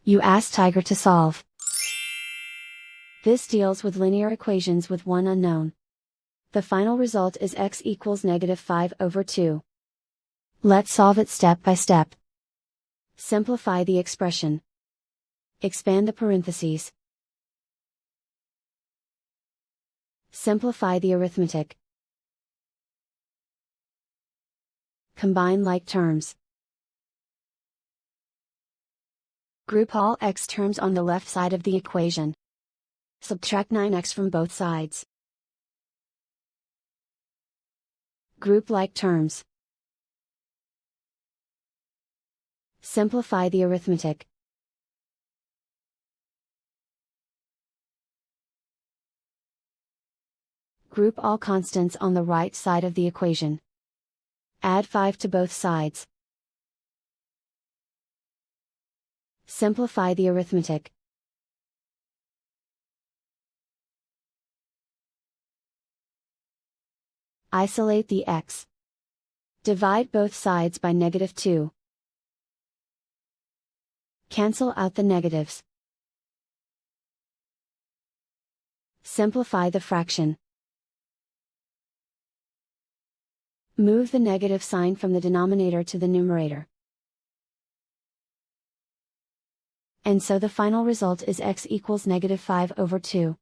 You ask Tiger to solve. This deals with linear equations with one unknown. The final result is x equals -5/2. Let's solve it step by step. Simplify the expression. Expand the parentheses. Simplify the arithmetic. Combine like terms. Group all x terms on the left side of the equation. Subtract 9x from both sides. Group like terms. Simplify the arithmetic. Group all constants on the right side of the equation. Add 5 to both sides. Simplify the arithmetic. Isolate the x. Divide both sides by -2. Cancel out the negatives. Simplify the fraction. Move the negative sign from the denominator to the numerator. And so the final result is x equals -5/2.